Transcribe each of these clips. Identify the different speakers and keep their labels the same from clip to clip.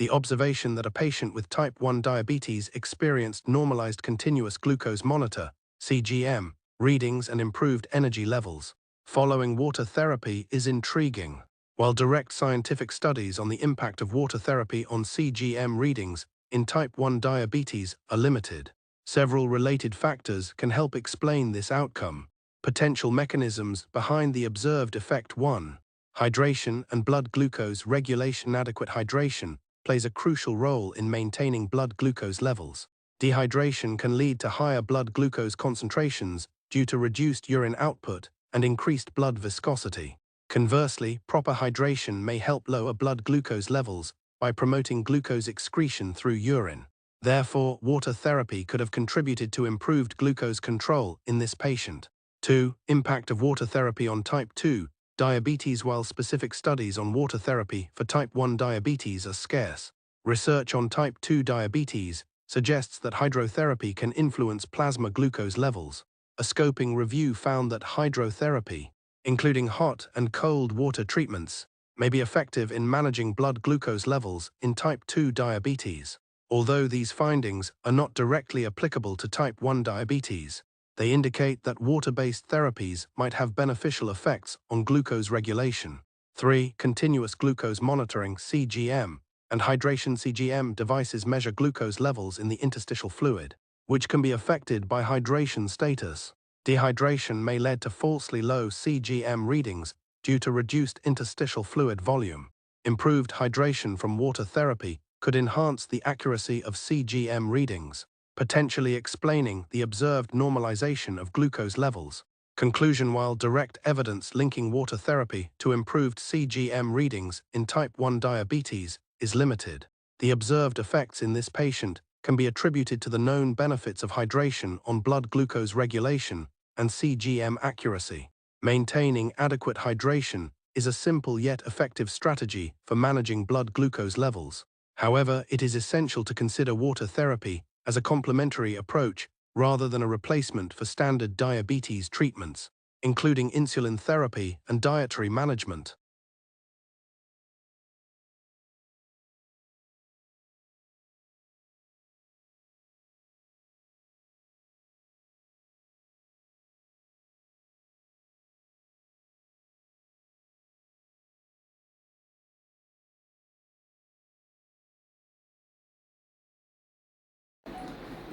Speaker 1: The observation that a patient with type 1 diabetes experienced normalized continuous glucose monitor, CGM, readings and improved energy levels following water therapy is intriguing. While direct scientific studies on the impact of water therapy on CGM readings in type 1 diabetes are limited, several related factors can help explain this outcome. Potential mechanisms behind the observed effect: 1. Hydration and blood glucose regulation. Adequate hydration plays a crucial role in maintaining blood glucose levels. Dehydration can lead to higher blood glucose concentrations due to reduced urine output and increased blood viscosity. Conversely, proper hydration may help lower blood glucose levels by promoting glucose excretion through urine. Therefore, water therapy could have contributed to improved glucose control in this patient. 2. Impact of water therapy on type 2 diabetes. While specific studies on water therapy for type 1 diabetes are scarce, research on type 2 diabetes suggests that hydrotherapy can influence plasma glucose levels. A scoping review found that hydrotherapy, including hot and cold water treatments, may be effective in managing blood glucose levels in type 2 diabetes. Although these findings are not directly applicable to type 1 diabetes, they indicate that water-based therapies might have beneficial effects on glucose regulation. 3. Continuous glucose monitoring (CGM) and hydration. CGM devices measure glucose levels in the interstitial fluid, which can be affected by hydration status. Dehydration may lead to falsely low CGM readings due to reduced interstitial fluid volume. Improved hydration from water therapy could enhance the accuracy of CGM readings, potentially explaining the observed normalization of glucose levels. Conclusion: while direct evidence linking water therapy to improved CGM readings in type 1 diabetes is limited, the observed effects in this patient can be attributed to the known benefits of hydration on blood glucose regulation and CGM accuracy. Maintaining adequate hydration is a simple yet effective strategy for managing blood glucose levels. However, it is essential to consider water therapy as a complementary approach rather than a replacement for standard diabetes treatments, including insulin therapy and dietary management.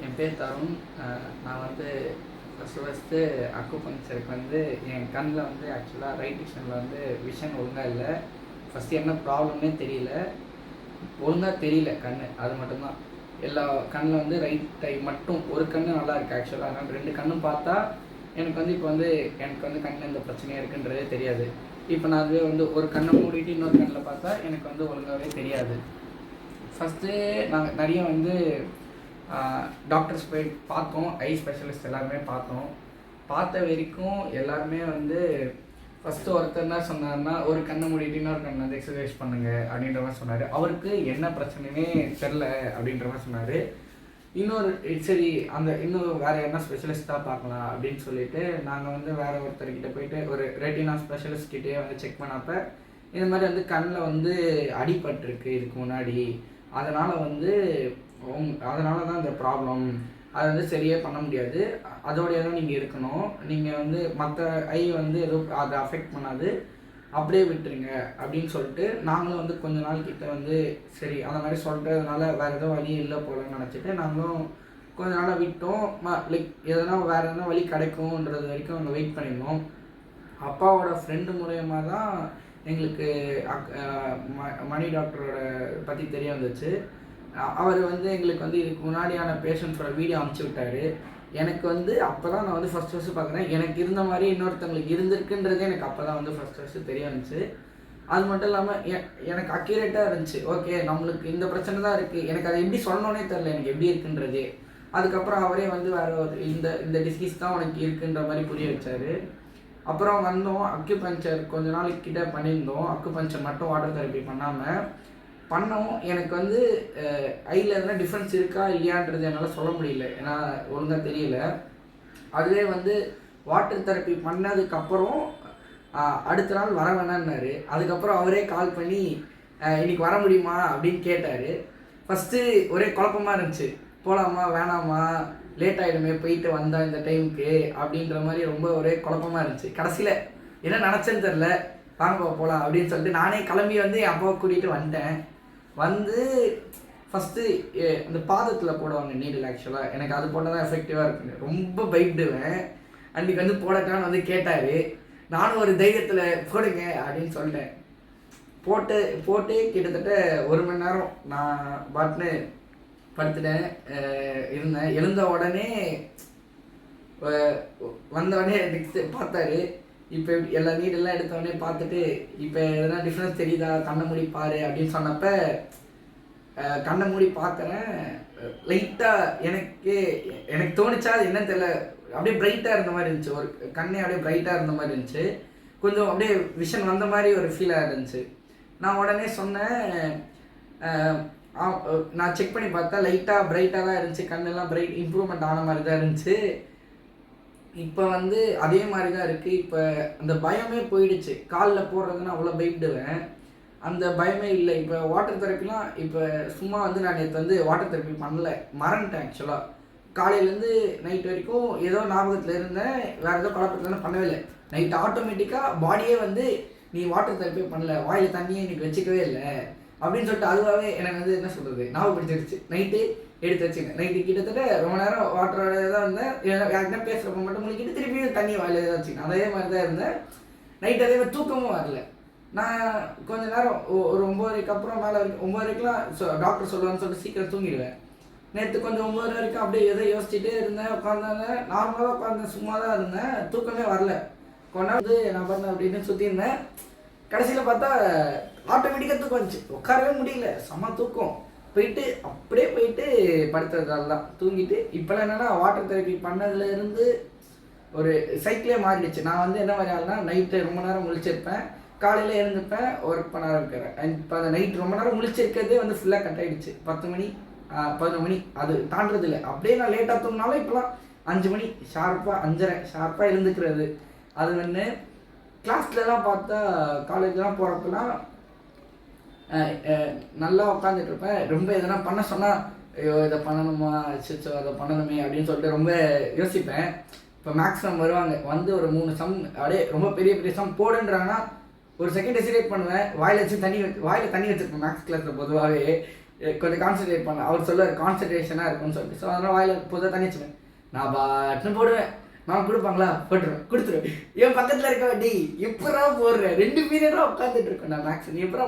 Speaker 2: என் பேர் தருண். நான் வந்து first அக்குபங்க்சருக்கு வந்து என் கண்ணில் வந்து ஆக்சுவலாக right விஷனில் வந்து vision ஒழுங்காக இல்லை. ஃபஸ்ட்டு என்ன ப்ராப்ளம்னே தெரியல, ஒழுங்காக தெரியல கண், அது மட்டும்தான். எல்லா கண்ணில் வந்து ரைட் ஐ மட்டும் ஒரு கண் நல்லா இருக்குது ஆக்சுவலாக. ஆனால் 2 கண்ணும் பார்த்தா எனக்கு வந்து இப்போ வந்து எனக்கு வந்து கண்ணில் எந்த பிரச்சனையாக இருக்குன்றதே தெரியாது. இப்போ நான் அதுவே வந்து ஒரு கண்ணை மூடிட்டு இன்னொரு கண்ணில் பார்த்தா எனக்கு வந்து ஒழுங்காகவே தெரியாது. ஃபஸ்ட்டு நாங்கள் நிறைய வந்து டாக்டர்ஸ் போய் பார்த்தோம், ஐ ஸ்பெஷலிஸ்ட் எல்லாருமே பார்த்தோம். பார்த்த வரைக்கும் எல்லாருமே வந்து ஃபஸ்ட்டு ஒருத்தர் என்ன சொன்னார்னா, ஒரு கண்ணை மூடிட்டு இன்னொரு கண்ணை வந்து எக்ஸசைஸ் பண்ணுங்கள் அப்படின்ற மாதிரி சொன்னார். அவருக்கு என்ன பிரச்சனைனே தெரில அப்படின்ற மாதிரி சொன்னார். இன்னொரு சரி அந்த இன்னும் வேறு என்ன ஸ்பெஷலிஸ்ட்டாக பார்க்கலாம் அப்படின்னு சொல்லிட்டு நாங்கள் வந்து வேறு ஒருத்தர்கிட்ட போயிட்டு ஒரு ரெட்டினா ஸ்பெஷலிஸ்ட்கிட்டே வந்து செக் பண்ணப்போ இந்த மாதிரி வந்து கண்ணில் வந்து அடிபட்டிருக்கு இதுக்கு முன்னாடி, அதனால் வந்து அதனால தான் இந்த ப்ராப்ளம், அதை வந்து சரியாக பண்ண முடியாது, அதோடைய தான் நீங்கள் இருக்கணும், நீங்கள் வந்து மற்ற ஐ வந்து எதுவும் அதை அஃபெக்ட் பண்ணாது, அப்படியே விட்டுருங்க அப்படின்னு சொல்லிட்டு நாங்களும் வந்து கொஞ்ச நாள் கிட்ட வந்து சரி அந்த மாதிரி சொல்கிறதுனால வேறு எதுவும் வழி இல்லை போலன்னு நினச்சிட்டு நாங்களும் கொஞ்ச நாளாக விட்டோம். லைக் எதனா வேறு எதனா வழி கிடைக்கும்ன்றது வரைக்கும் நாங்கள் வெயிட் பண்ணியிருந்தோம். அப்பாவோட ஃப்ரெண்டு மூலயமா தான் எங்களுக்கு மணி டாக்டரோட பற்றி தெரிய வந்துச்சு. அவர் வந்து எங்களுக்கு வந்து இதுக்கு முன்னாடியான பேஷண்ட்ஸோட வீடியோ அனுப்பிச்சி விட்டார். எனக்கு வந்து அப்போ தான் நான் வந்து ஃபஸ்ட்டு பார்க்குறேன். எனக்கு இருந்த மாதிரி இன்னொருத்தவங்களுக்கு இருந்திருக்குன்றதே எனக்கு அப்போ தான் வந்து ஃபஸ்ட்டு தெரிய வந்துச்சு. அது மட்டும் இல்லாமல் எனக்கு அக்யூரேட்டாக இருந்துச்சு. ஓகே, நம்மளுக்கு இந்த பிரச்சனை தான் இருக்குது, எனக்கு அதை எப்படி சொல்லணுன்னே தெரில, எனக்கு எப்படி இருக்குன்றதே. அதுக்கப்புறம் அவரே வந்து வேறு ஒரு இந்த டிசீஸ் தான் உனக்கு இருக்குன்ற மாதிரி புரிய வச்சார். அப்புறம் வந்தோம், அக்யூபங்க்சர் கொஞ்ச நாளைக்கிட்ட பண்ணியிருந்தோம். அக்யூபங்க்சர் மட்டும் வாட்டர் தெரப்பி பண்ணவும் எனக்கு வந்து ஐயில் எதனா டிஃப்ரென்ஸ் இருக்கா இல்லையான்றது என்னால் சொல்ல முடியல, ஏன்னா ஒழுங்காக தெரியல. அதுவே வந்து வாட்டர் தெரப்பி பண்ணதுக்கப்புறம் அடுத்த நாள் வர வேணான்னாரு. அதுக்கப்புறம் அவரே கால் பண்ணி இன்னைக்கு வர முடியுமா அப்படின்னு கேட்டார். ஃபஸ்ட்டு ஒரே குழப்பமாக இருந்துச்சு, போகலாமா வேணாமா, லேட் ஆகிடுமே போயிட்டு வந்தா இந்த டைமுக்கு அப்படின்ற மாதிரி ரொம்ப ஒரே குழப்பமாக இருந்துச்சு. கடைசியில் என்ன நினச்சேன்னு தெரில, வாங்கப்பா போகலாம் அப்படின்னு சொல்லிட்டு நானே கிளம்பி வந்து என் அப்பாவை கூட்டிகிட்டு வந்துட்டேன். வந்து ஃபஸ்ட்டு அந்த பாதத்தில் போடுவாங்க நீடில். ஆக்சுவலாக எனக்கு அது போட்டால் தான் எஃபெக்டிவாக இருக்குங்க. ரொம்ப பயப்படுவேன். அன்றைக்கி வந்து போடட்டான்னு வந்து கேட்டார். நானும் ஒரு தைரியத்தில் போடுங்க அப்படின்னு சொல்லிட்டேன். போட்டு கிட்டத்தட்ட 1 மணி நேரம் நான் பாட்டுன்னு படுத்துட்டேன் இருந்தேன். எழுந்த உடனே வந்தோடனே நெக்ஸ்ட்டு பார்த்தாரு. இப்போ எல்லா நீடெல்லாம் எடுத்தோடனே பார்த்துட்டு, இப்போ எதனா டிஃப்ரென்ஸ் தெரியுதா, கண்ணை மூடி பாரு அப்படின்னு சொன்னப்போ கண்ணை மூடி பார்க்குறேன். லைட்டாக எனக்கு தோணுச்சா அது என்னன்னு தெரியல, அப்படியே பிரைட்டாக இருந்த மாதிரி இருந்துச்சு. ஒரு கண்ணே அப்படியே பிரைட்டாக இருந்த மாதிரி இருந்துச்சு. கொஞ்சம் அப்படியே விஷன் வந்த மாதிரி ஒரு ஃபீலாக இருந்துச்சு. நான் உடனே சொன்னேன், நான் செக் பண்ணி பார்த்தா லைட்டாக பிரைட்டாக தான் இருந்துச்சு, கண்ணெல்லாம் பிரைட் இம்ப்ரூவ்மெண்ட் ஆன மாதிரி தான் இருந்துச்சு. இப்போ வந்து அதே மாதிரி தான் இருக்குது. இப்போ அந்த பயமே போயிடுச்சு. காலில் போடுறதுன்னு அவ்வளோ பயப்படுவேன், அந்த பயமே இல்லை. இப்போ வாட்டர் தெரப்பிலாம் இப்போ சும்மா வந்து நான் நேற்று வந்து வாட்டர் தெரப்பி பண்ணல, மறந்துட்டேன். ஆக்சுவலாக காலையிலேருந்து நைட் வரைக்கும் ஏதோ ஞாபகத்தில் இருந்தேன், வேறு ஏதோ குழப்பத்தில் பண்ணவே இல்லை. நைட் ஆட்டோமேட்டிக்காக பாடியே வந்து நீ வாட்டர் தெரப்பி பண்ணல, வாயில் தண்ணியே இன்றைக்கி வச்சுக்கவே இல்லை அப்படின்னு சொல்லிட்டு அதுவாகவே எனக்கு வந்து என்ன சொல்கிறது ஞாபகப்படுத்திடுச்சு. நைட்டு எடுத்து வச்சுங்க. நைட்டு கிட்டத்தட்ட ரொம்ப நேரம் வாட்டரோட தான் இருந்தேன். யாருக்குன்னா பேசுகிறப்ப மட்டும் முடிக்கிட்டு திருப்பியும் தண்ணி வாயில் தான் வச்சுக்கேன். அதே மாதிரி தான் இருந்தேன். நைட் அதே மாதிரி தூக்கமும் வரல. நான் கொஞ்ச நேரம் ஒரு 9:30 அப்புறம் மேலே வரைக்கும் 9:30க்கெலாம் டாக்டர் சொல்லுவான்னு சொல்லிட்டு சீக்கிரம் தூங்கிடுவேன். நேற்று கொஞ்சம் 9:30 வரைக்கும் அப்படியே எதோ யோசிச்சுட்டே இருந்தேன். உட்காந்தாங்க நார்மலாக உட்காந்தேன், சும்மா தான் இருந்தேன், தூக்கமே வரல. கொஞ்ச நாள் வந்து நான் பண்ணேன் அப்படின்னு சுற்றிருந்தேன். கடைசியில் பார்த்தா ஆட்டோமேட்டிக்காக தூக்கம் வந்துச்சு. உட்காரவே முடியல, செம்ம தூக்கம். அப்படியே போயிட்டு படுத்ததால தான் தூங்கிட்டு. இப்போலாம் என்னென்னா வாட்டர் தெரப்பி பண்ணதுலேருந்து ஒரு சைக்கிளே மாறிடுச்சு. நான் வந்து என்ன மாதிரி ஆகுனா, நைட்டு ரொம்ப நேரம் முழிச்சிருப்பேன், காலையில் எழுந்துப்பேன், ஒர்க் பண்ண ஆரம்பிக்கிறேன். இப்போ அந்த நைட் ரொம்ப நேரம் முழிச்சிருக்கிறதே வந்து ஃபுல்லாக கட் ஆகிடுச்சு. 10 மணி 11 மணி அது தாண்டதில்லை. அப்படியே நான் லேட்டாக தூங்கினாலும் இப்போலாம் 5 மணி ஷார்ப்பாக 5:30 ஷார்ப்பாக எழுந்துக்கிறது. அது வந்து கிளாஸ்லலாம் பார்த்தா காலேஜ்லாம் போகிறப்பெல்லாம் நல்லா உட்காந்துட்டு இருப்பேன். ரொம்ப எதனா பண்ண சொன்னால் ஐயோ இதை பண்ணணுமா, அச்சோ அதை பண்ணணுமே அப்படின்னு சொல்லிட்டு ரொம்ப யோசிப்பேன். இப்போ மேக்ஸ் சம் வருவாங்க, வந்து ஒரு 3 சம் அப்படியே ரொம்ப பெரிய பெரிய சம் போடுன்றாங்கன்னா ஒரு செகண்ட் ஹெசிடேட் பண்ணுவேன். வாயில் தண்ணி வச்சுருப்பேன். மேக்ஸ் கிளாஸில் பொதுவாகவே கொஞ்சம் கான்சன்ட்ரேட் பண்ணேன். அவர் சொல்லுவார் கான்சன்ட்ரேஷனாக இருக்கும்னு சொல்லிட்டு. ஸோ அதனால் வாயில் பொதுவாக தண்ணி வச்சுப்பேன். நான் பாட்டுன்னு போடுவேன். நான் கொடுப்பாங்களா கொடுத்துருவேன். என் பக்கத்தில் இருக்க டி எப்படா போடுறேன், 2 பீரியடாக உட்காந்துட்டு இருக்கேன் நான் மேக்ஸ். நீ எப்படா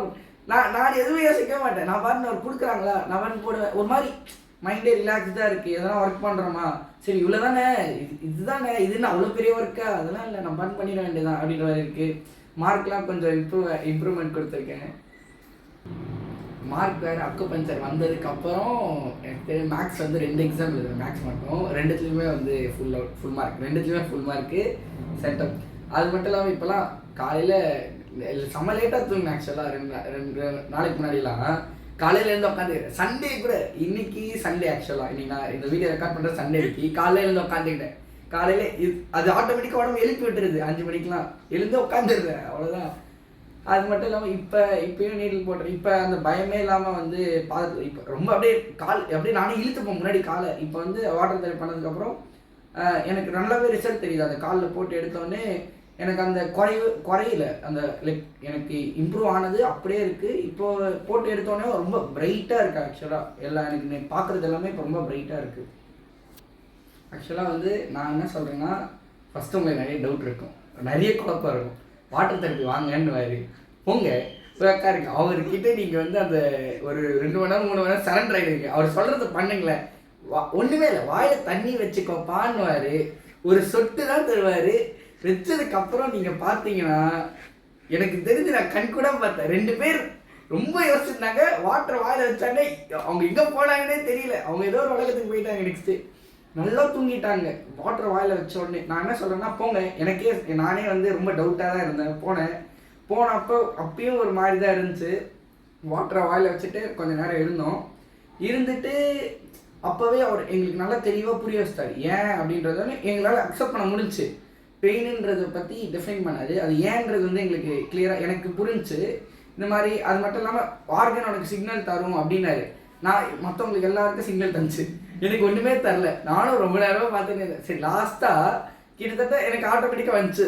Speaker 2: நான் எதுவும் யோசிக்க மாட்டேன். நான் பாட்டு அவர் கொடுக்குறாங்களா நான் பாட்டு போடுவேன். ஒரு மாதிரி மைண்டே ரிலாக்ஸ்டாக இருக்குது. எதனா ஒர்க் பண்ணுறோமா, சரி இவ்வளோ தானே, இதுதானே, இதுன்னு அவ்வளோ பெரிய ஒர்க்கா, அதெல்லாம் இல்லை, நான் பாட்டு பண்ணிட வேண்டியதான் அப்படின்ற மாதிரி இருக்குது. மார்க்லாம் கொஞ்சம் இம்ப்ரூவ்மெண்ட் கொடுத்துருக்கேன். மார்க் வேறு அக்குபஞ்சர் வந்ததுக்கப்புறம் எனக்கு மேக்ஸ் வந்து 2 எக்ஸாம் எழுதுவேன். மேக்ஸ் மட்டும் 2த்துலேயுமே வந்து ஃபுல் மார்க், 2த்துலேயுமே ஃபுல் மார்க்கு சென்டம். அது மட்டும் இல்லாமல் இப்போலாம் காலையில் செம்ம லேட்டாக தூங்கினேன். ஆக்சுவலாக 2 நாளைக்கு முன்னாடிலாம் காலையில் இருந்து உட்காந்துக்கிறேன். சண்டே கூட, இன்னைக்கு சண்டே ஆக்சுவலாக, இன்னைக்கு நான் இந்த வீடியோ ரெக்கார்ட் பண்ணுற சண்டே இருக்கு. காலையில் இருந்து உட்காந்துக்கிட்டேன். காலையில் அது ஆட்டோமேட்டிக்காக உடம்பு எழுப்பி விட்டுருது. 5 மணிக்கெலாம் எழுந்து உட்காந்துருந்தேன், அவ்வளோதான். அது மட்டும் இல்லாமல் இப்போயும் நீடில் போட்டுறேன். இப்போ அந்த பயமே இல்லாமல் வந்து இப்போ ரொம்ப அப்படியே நானே இழுத்துப்பேன் முன்னாடி காலை. இப்போ வந்து வாட்டர் தெரப்பி பண்ணதுக்கப்புறம் எனக்கு நல்லாவே ரிசல்ட் தெரியுது. அந்த காலில் போட்டு எடுத்தோடனே எனக்கு அந்த குறையில அந்த லைக் எனக்கு இம்ப்ரூவ் ஆனது அப்படியே இருக்குது. இப்போது போட்டு எடுத்தோடனே ரொம்ப பிரைட்டாக இருக்குது. ஆக்சுவலாக எல்லாம் எனக்கு பார்க்குறது எல்லாமே இப்போ ரொம்ப பிரைட்டாக இருக்குது. ஆக்சுவலாக வந்து நான் என்ன சொல்கிறேன்னா, ஃபஸ்ட்டு உங்களுக்கு நிறைய டவுட் இருக்கும், நிறைய குழப்பம் இருக்கும். வாட்டர் தெரப்பி வாங்கன்னு போங்க உட்காருங்க. அவர்கிட்ட நீங்கள் வந்து அந்த ஒரு 2 மணி நேரம் 3 மணி நேரம் சரண்டர் ஆகிடுவீங்க. அவர் சொல்கிறத பண்ணுங்களேன். ஒன்றுமே இல்லை, வாயில் தண்ணி வச்சுக்கோப்பான்னுவார். ஒரு சொட்டு தான் தருவார். வச்சதுக்கப்புறம் நீங்கள் பார்த்தீங்கன்னா, எனக்கு தெரிஞ்சு நான் கண் கூட பார்த்தேன், 2 பேர் ரொம்ப யோசிச்சிருந்தாங்க. வாட்டர் வாயில் வச்சானே அவங்க எங்கே போனாங்கன்னே தெரியல. அவங்க ஏதோ ஒரு உலகத்துக்கு போயிட்டாங்க. நெக்ஸ்ட்டு நல்லா தூங்கிட்டாங்க வாட்டர் வாயில் வச்ச உடனே. நான் என்ன சொல்கிறேன்னா, போங்க. நானே வந்து ரொம்ப டவுட்டாக தான் இருந்தேன். போனப்போ அப்பயும் ஒரு மாதிரி தான் இருந்துச்சு. வாட்டரை வாயில் வச்சுட்டு கொஞ்சம் நேரம் இருந்துட்டு அப்போவே அவர் எங்களுக்கு நல்லா தெளிவாக புரிய வச்சிட்டார். ஏன் அப்படின்றத எங்களால் அக்செப்ட் பண்ண முடிஞ்சுச்சு. பெயினுன்றதை பற்றி டிஃபைன் பண்ணாது, அது ஏன்றது வந்து எங்களுக்கு கிளியராக எனக்கு புரிஞ்சுச்சு. இந்த மாதிரி அது மட்டும் இல்லாமல் ஆர்கன் உனக்கு சிக்னல் தரும் அப்படின்னாரு. நான் மற்றவங்களுக்கு எல்லாருக்கும் சிக்னல் தந்துச்சு, எனக்கு ஒன்றுமே தரல. நானும் ரொம்ப நேரமாக பார்த்துட்டு இருந்தேன். சரி லாஸ்ட்டாக கிட்டத்தட்ட எனக்கு ஆட்டோமேட்டிக்காக வந்துச்சு.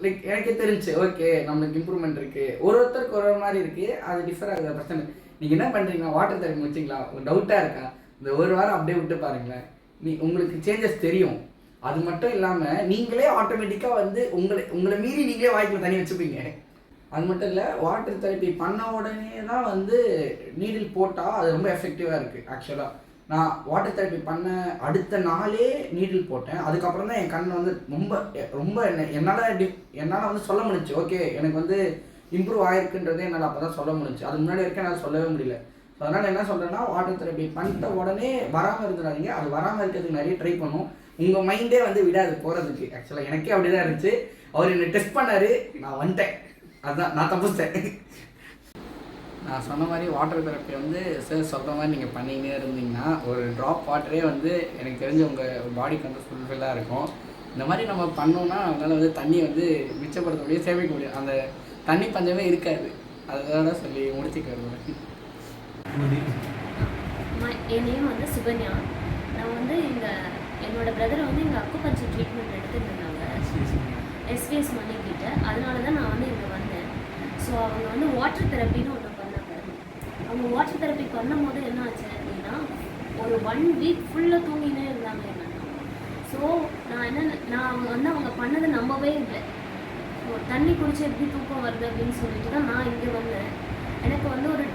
Speaker 2: லைக் எனக்கே தெரிஞ்சு ஓகே நம்மளுக்கு இம்ப்ரூவ்மெண்ட் இருக்குது. ஒருத்தருக்கு ஒரு மாதிரி இருக்குது, அது டிஃபர் ஆகுது பிரச்சனை. நீங்கள் என்ன பண்ணுறீங்களா, வாட்டர் தெரப்பி முடிச்சிங்களா, ஒரு டவுட்டாக இருக்கா, இந்த ஒரு வாரம் அப்படியே விட்டு பாருங்களேன், உங்களுக்கு சேஞ்சஸ் தெரியும். அது மட்டும் இல்லாமல் நீங்களே ஆட்டோமேட்டிக்காக வந்து உங்களை மீறி நீங்களே வாய்க்குள்ள தண்ணி வச்சுப்பீங்க. அது மட்டும் இல்லை, வாட்டர் தெரப்பி பண்ண உடனே தான் வந்து நீடில் போட்டால் அது ரொம்ப எஃபெக்டிவாக இருக்குது. ஆக்சுவலாக நான் வாட்டர் தெரப்பி பண்ண அடுத்த நாளே நீடில் போட்டேன். அதுக்கப்புறம் தான் என் கண் வந்து ரொம்ப ரொம்ப என்னால் வந்து சொல்ல முடிஞ்சுச்சு, ஓகே எனக்கு வந்து இம்ப்ரூவ் ஆகிருக்குன்றதே என்னால் அப்போ தான் சொல்ல முடிஞ்சுச்சு. அது முன்னாடி வரைக்கும் என்னால் சொல்லவே முடியல. ஸோ அதனால் என்ன சொல்கிறேன்னா, வாட்டர் தெரப்பி பண்ணிட்ட உடனே வராமல் இருந்துடாதீங்க. அது வராமல் இருக்கிறதுக்கு நிறைய ட்ரை பண்ணும். உங்கள் மைண்டே வந்து விடாது போகிறதுக்கு. ஆக்சுவலாக எனக்கே அப்படி தான் இருந்துச்சு. அவர் என்னை டெஸ்ட் பண்ணார், நான் வந்துட்டேன். அதுதான் நான் தப்பிச்சிட்டேன். நான் சொன்ன மாதிரி வாட்டர் தெரப்பி வந்து சார் சொல்கிற மாதிரி நீங்கள் பண்ணிக்கிட்டே இருந்தீங்கன்னா ஒரு ட்ராப் வாட்டரே வந்து எனக்கு தெரிஞ்சு உங்கள் பாடிக்கு வந்து ஃபுல்ஃபில்லாக இருக்கும். இந்த மாதிரி நம்ம பண்ணோம்னா அதனால் வந்து தண்ணியை வந்து மிச்சப்படுத்த முடியும், சேமிக்க முடியும். அந்த தண்ணி பஞ்சமே இருக்காது. அதோட சொல்லி முடிச்சுக்கிறது.
Speaker 3: என் நேம் வந்து சுகன்யா. நான் வந்து என்னோடய பிரதரை வந்து எங்கள் அக்குபஞ்சர் ட்ரீட்மெண்ட் எடுத்துகிட்டு இருந்தாங்க எஸ்விஎஸ் மணிக்கிட்ட. அதனால தான் நான் வந்து இங்கே வந்தேன். ஸோ அவங்க வந்து வாட்டர் தெரப்பின்னு ஒன்று பண்ணாங்க. அவங்க வாட்டர் தெரப்பி பண்ணும் போது என்ன ஆச்சு அப்படின்னா, ஒரு 1 வீக் ஃபுல்லாக தூங்கினே இருந்தாங்க எங்கள் அண்ணா. ஸோ அவங்க பண்ணதை நம்பவே இல்லை. தண்ணி குடிச்சு எப்படி தூக்கம் வருது அப்படின்னு சொல்லிட்டு தான் நான் இங்கே வந்தேன். எனக்கு வந்து ஒரு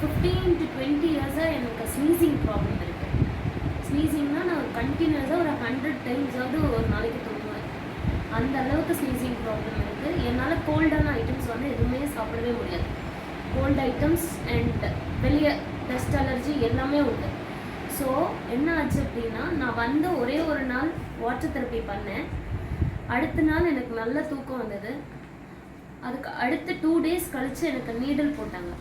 Speaker 3: 15 to 20 இயர்ஸாக எனக்கு ஸ்னீசிங் ப்ராப்ளம் இருக்குது. ஸ்னீசிங்னால் நான் கண்டினியூஸாக ஒரு 100 டைம்ஸாவது ஒரு நாளைக்கு தூங்குவேன். அந்த அளவுக்கு ஸ்னீசிங் ப்ராப்ளம் இருக்குது. என்னால் கோல்டான ஐட்டம்ஸ் வந்து எதுவுமே சாப்பிடவே முடியாது. கோல்டு ஐட்டம்ஸ் அண்ட் வெளியே டஸ்ட் அலர்ஜி எல்லாமே உண்டு. ஸோ என்ன ஆச்சு அப்படின்னா, நான் வந்து ஒரே ஒரு நாள் வாட்டர் தெரப்பி பண்ணேன். அடுத்த நாள் எனக்கு நல்ல தூக்கம் வந்தது. அதுக்கு அடுத்த 2 days கழித்து எனக்கு நீடில் போட்டாங்க.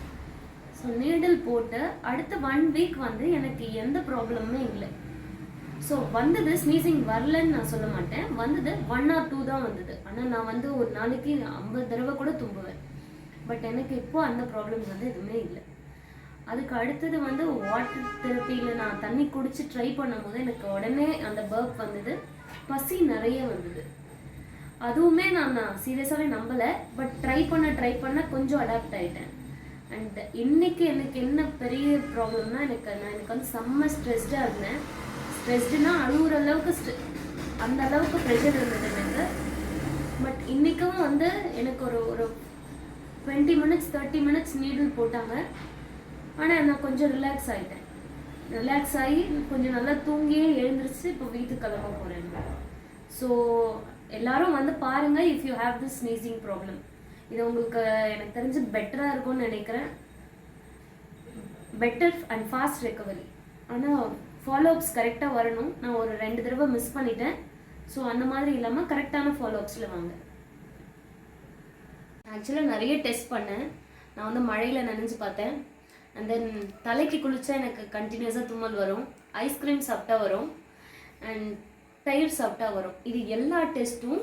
Speaker 3: ஸோ நீடில் போட்டு அடுத்த 1 week வந்து எனக்கு எந்த ப்ராப்ளமுமே இல்லை. ஸோ வந்தது ஸ்னீசிங் வரலன்னு நான் சொல்ல மாட்டேன், வந்தது 1 or 2 தான் வந்தது. ஆனால் நான் வந்து ஒரு நாளைக்கு 50 தடவை கூட தும்புவேன். பட் எனக்கு இப்போது அந்த ப்ராப்ளம்ஸ் வந்து எதுவுமே இல்லை. அதுக்கு அடுத்தது வந்து வாட்டர் தெரப்பியில் நான் தண்ணி குடித்து ட்ரை பண்ணும்போது எனக்கு உடனே அந்த பர்ப் வந்தது, பசி நிறைய வந்தது. அதுவுமே நான் சீரியஸாகவே நம்பலை. பட் ட்ரை பண்ண கொஞ்சம் அடாப்ட் ஆகிட்டேன். அண்ட் இன்றைக்கி எனக்கு என்ன பெரிய ப்ராப்ளம்னா, எனக்கு வந்து செம்ம ஸ்ட்ரெஸ்டாக இருந்தேன். ஸ்ட்ரெஸ்டுனா அழுகுற அளவுக்கு அந்த அளவுக்கு ப்ரெஷர் இருந்தது எனக்கு. பட் இன்றைக்கும் வந்து எனக்கு ஒரு 20 minutes 30 minutes நீடில் போட்டாங்க. ஆனால் நான் கொஞ்சம் ரிலாக்ஸ் ஆகிட்டேன். ரிலாக்ஸ் ஆகி கொஞ்சம் நல்லா தூங்கியே எழுந்திரிச்சு இப்போ வீட்டுக்கு கிளம்ப போகிறேன். ஸோ எல்லாரும் வந்து பாருங்கள், if you have this sneezing problem. இது உங்களுக்கு எனக்கு தெரிஞ்சு பெட்டராக இருக்கும்னு நினைக்கிறேன். Better and fast recovery. ஆனால் ஃபாலோஅப்ஸ் கரெக்டாக வரணும். நான் ஒரு 2 தடவை மிஸ் பண்ணிட்டேன். ஸோ அந்த மாதிரி இல்லாமல் கரெக்டான ஃபாலோஅப்ஸில் வாங்க. ஆக்சுவலாக நிறைய டெஸ்ட் பண்ணேன். நான் வந்து மழையில் நனைஞ்சு பார்த்தேன். அண்ட் தென் தலைக்கு குளித்தா எனக்கு கண்டினியூஸாக தும்மல் வரும், ஐஸ்கிரீம் சாப்பிட்டா வரும், அண்ட் தயிர் சாப்பிட்டா வரும். இது எல்லா டெஸ்ட்டும்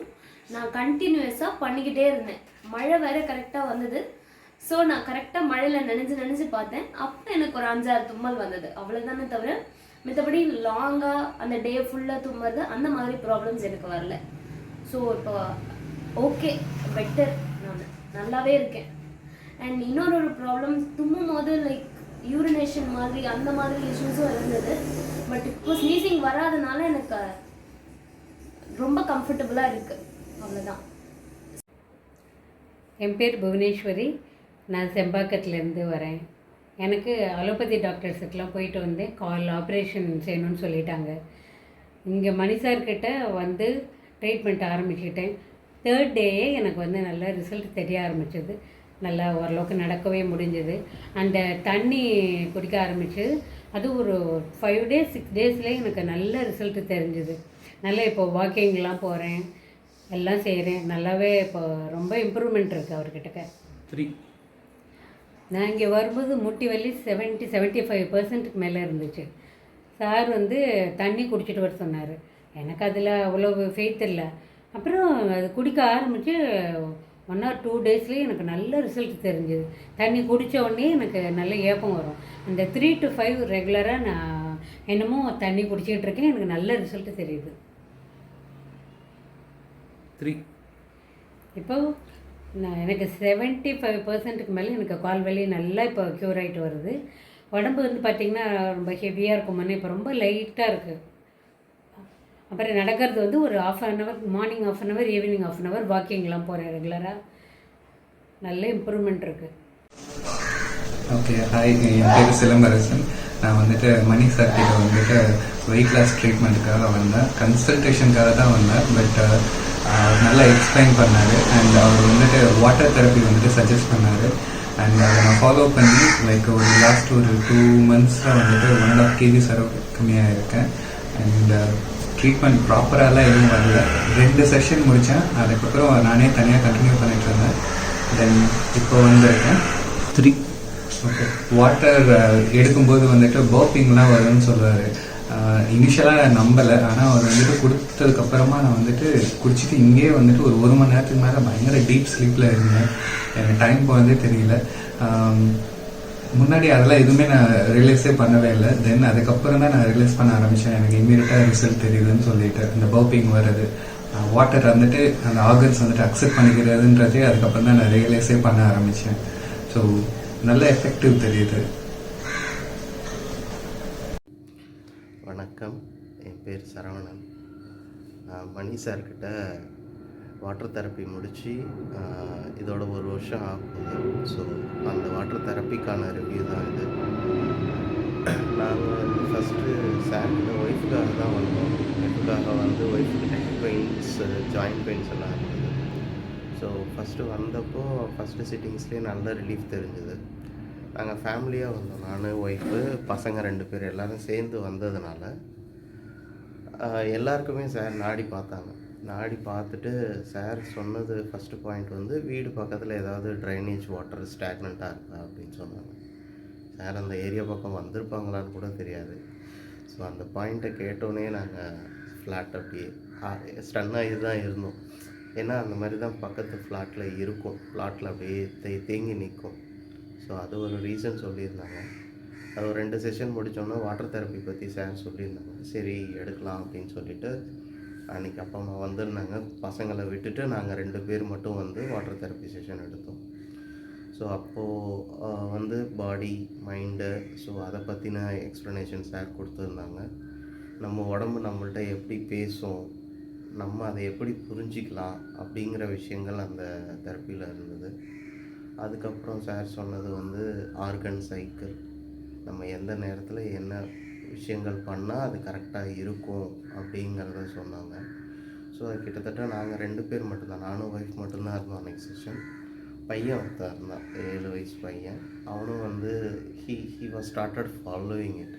Speaker 3: நான் கண்டினியூஸாக பண்ணிக்கிட்டே இருந்தேன். மழை வேறு கரெக்டாக வந்தது. ஸோ நான் கரெக்டாக மழையில் நனைஞ்சு பார்த்தேன். அப்போ எனக்கு ஒரு 5-6 தும்மல் வந்தது. அவ்வளோதானே தவிர மற்றபடி லாங்காக அந்த டே ஃபுல்லாக தும்மல் அந்த மாதிரி ப்ராப்ளம்ஸ் எனக்கு வரல. ஸோ இப்போ ஓகே, பெட்டர், நான் நல்லாவே இருக்கேன். அண்ட் இன்னொரு ப்ராப்ளம், தும்மும் போது லைக் யூரினேஷன் மாதிரி அந்த மாதிரி இஷ்யூஸும் இருந்தது. பட் இப்போ ஸ்னீசிங் வராதனால எனக்கு ரொம்ப கம்ஃபர்டபுளாக இருக்குது. அவ்வளோதான்.
Speaker 4: என் பேர் புவனேஸ்வரி. நான் செம்பாக்கத்துலேருந்து வரேன். எனக்கு அலோபதி டாக்டர்ஸுக்கெலாம் போயிட்டு வந்தேன். கால் ஆப்ரேஷன் செய்யணும்னு சொல்லிட்டாங்க. இங்கே மணிசார்கிட்ட வந்து ட்ரீட்மெண்ட் ஆரம்பிச்சிட்டேன். 3rd டேயே எனக்கு வந்து நல்ல ரிசல்ட் தெரிய ஆரம்பிச்சது. நல்லா ஓரளவுக்கு நடக்கவே முடிஞ்சது. அந்த தண்ணி குடிக்க ஆரம்பிச்சு அது ஒரு 5 days 6 daysலேயே எனக்கு நல்ல ரிசல்ட்டு தெரிஞ்சுது. நல்லா இப்போ வாக்கிங்லாம் போகிறேன், எல்லாம் செய்கிறேன். நல்லாவே இப்போ ரொம்ப இம்ப்ரூவ்மெண்ட் இருக்குது அவர்கிட்ட.
Speaker 2: 3
Speaker 4: நான் இங்கே வரும்போது முட்டி வலி 70-75% மேலே இருந்துச்சு. சார் வந்து தண்ணி குடிச்சிட்டு வர சொன்னார். எனக்கு அதில் அவ்வளோ ஃபெய்த் இல்லை. அப்புறம் அது குடிக்க ஆரம்பித்து 1 or 2 டேஸ்லேயே எனக்கு நல்ல ரிசல்ட் தெரிஞ்சுது. தண்ணி குடித்த உடனே எனக்கு நல்ல ஏப்பம் வரும். அந்த 3 to 5 ரெகுலராக நான் என்னமோ தண்ணி குடிச்சிக்கிட்டு இருக்கேன். எனக்கு நல்ல ரிசல்ட் தெரியுது.
Speaker 2: 3
Speaker 4: இப்போ நான் எனக்கு 75% மேலே எனக்கு கால் வலி நல்லா இப்போ க்யூர் ஆகிட்டு வருது. உடம்பு வந்து பார்த்திங்கன்னா ரொம்ப ஹெவியாக இருக்கும், முன்னே இப்போ ரொம்ப லைட்டாக இருக்குது. அப்புறம் நடக்கிறது வந்து ஒரு 1/2 an hour, morning 1/2 an hour, evening 1/2 an hour வாக்கிங்லாம் போகிறேன் ரெகுலராக. நல்ல இம்ப்ரூவ்மெண்ட் இருக்குது.
Speaker 5: ஓகே, ஹாய், என் பேர் சிலம்பரசன். நான் வந்துட்டு மணி சார் கிட்ட வந்துட்டு வெயிட் லாஸ் ட்ரீட்மெண்ட்டுக்காக வந்தேன். கன்சல்டேஷனுக்காக தான் வந்தேன். பட் நல்லா எக்ஸ்பிளைன் பண்ணார். அண்ட் அவர் வந்துட்டு வாட்டர் தெரப்பி வந்துட்டு சஜஸ்ட் பண்ணார். அண்ட் அதை நான் ஃபாலோ பண்ணி லைக் ஒரு லாஸ்ட் ஒரு 2 monthஸில் வந்துட்டு 1.5 kg கம்மியாக இருக்கேன். அண்ட் ட்ரீட்மெண்ட் ப்ராப்பராலாம் எதுவும் வரல. 2 செஷன் முடித்தேன். அதுக்கப்புறம் நானே தனியாக கண்டினியூ பண்ணிட்டு இருந்தேன். தென் இப்போ வந்திருக்கேன் 3. ஓகே, வாட்டர் எடுக்கும்போது வந்துட்டு பர்ப்பிங்லாம் வரும்னு சொல்லுவார். இனிஷியலாக நான் நம்பலை. ஆனால் அவர் வந்துட்டு கொடுத்ததுக்கப்புறமா நான் வந்துட்டு குடிச்சிட்டு இங்கேயே வந்துட்டு ஒரு 1 மணி நேரத்துக்கு மேலே பயங்கர டீப் ஸ்லீப்பில் இருந்தேன். எனக்கு டைம் போனதே தெரியல. முன்னாடி அதெல்லாம் எதுவுமே நான் ரியலைஸே பண்ணவே இல்லை. தென் அதுக்கப்புறம் தான் நான் ரியலைஸ் பண்ண ஆரம்பித்தேன். எனக்கு இம்மீடியட்டாக ரிசல்ட் தெரியுதுன்னு சொல்லிட்டு அந்த பர்ப்பிங் வர்றது, வாட்டர் வந்துட்டு அந்த ஆர்கன்ஸ் வந்துட்டு அக்செப்ட் பண்ணிக்கிறதுன்றதே அதுக்கப்புறம் தான் நான் ரியலைஸே பண்ண ஆரம்பித்தேன். ஸோ நல்ல எஃபெக்டிவ் தெரியுது.
Speaker 6: வணக்கம், என் பேர் சரவணன். நான் மணி சார்கிட்ட வாட்டர் தெரப்பி முடித்து இதோட 1 வருஷம் ஆகுது. ஸோ அந்த வாட்டர் தெரப்பிக்கான ரிவ்யூ தான் இது. நாங்கள் ஃபஸ்ட்டு சார்கிட்ட ஒய்ஃபுக்காக தான் வந்தோம். ஒய்ஃபுக்காக வந்து ஒய்ஃபுக்கு நெக் பெயின்ஸ், ஜாயிண்ட் பெயின்ஸ் எல்லாம் இருந்தது. ஸோ ஃபஸ்ட்டு வந்தப்போ ஃபஸ்ட்டு சிட்டிங்ஸ்லேயே நல்ல ரிலீஃப் தெரிஞ்சுது. நாங்கள் ஃபேமிலியாக வந்தோம். நான், ஒய்ஃபு, பசங்க 2 பேர் எல்லோரும் சேர்ந்து வந்ததுனால எல்லாருக்குமே சார் நாடி பார்த்தாங்க. நாடி பார்த்துட்டு சார் சொன்னது ஃபஸ்ட்டு பாயிண்ட் வந்து வீடு பக்கத்தில் ஏதாவது ட்ரைனேஜ் வாட்டர் ஸ்டாக்னண்ட்டாக இருக்கா அப்படின்னு சொன்னாங்க. சார் அந்த ஏரியா பக்கம் வந்திருப்பாங்களான்னு கூட தெரியாது. ஸோ அந்த பாயிண்ட்டை கேட்டோன்னே நாங்கள் ஃப்ளாட் அப்படியே ஸ்டன்னாகி தான் இருந்தோம். ஏன்னா அந்த மாதிரி தான் பக்கத்து ஃப்ளாட்டில் இருக்கும். ஃப்ளாட்டில் அப்படியே தேங்கி நிற்கும். ஸோ அது ஒரு ரீசன் சொல்லியிருந்தாங்க. அது ஒரு 2 செஷன் முடித்தோன்னா வாட்டர் தெரப்பி பற்றி சார் சொல்லியிருந்தாங்க. சரி எடுக்கலாம் அப்படின்னு சொல்லிவிட்டு அன்றைக்கி அப்பா அம்மா வந்திருந்தாங்க. பசங்களை விட்டுட்டு நாங்கள் 2 பேர் மட்டும் வந்து வாட்டர் தெரப்பி செஷன் எடுத்தோம். ஸோ அப்போது வந்து பாடி, மைண்டு, ஸோ அதை பற்றின எக்ஸ்ப்ளனேஷன் சார் கொடுத்துருந்தாங்க. நம்ம உடம்பு நம்மள்ட்ட எப்படி பேசும், நம்ம அதை எப்படி புரிஞ்சிக்கலாம் அப்படிங்கிற விஷயங்கள் அந்த தெரப்பியில் இருந்தது. அதுக்கப்புறம் சார் சொன்னது வந்து ஆர்கன் சைக்கிள், நம்ம எந்த நேரத்தில் என்ன விஷயங்கள் பண்ணால் அது கரெக்டாக இருக்கும் அப்படிங்கிறத சொன்னாங்க. ஸோ அது கிட்டத்தட்ட நாங்கள் 2 பேர் மட்டும்தான், நானும் ஒய்ஃப் மட்டும்தான் இருந்தோம் அன்றைக்கி செஷன். பையன் ஒருத்தன் இருந்தான், 7 வயசு பையன். அவனும் வந்து he was started following it.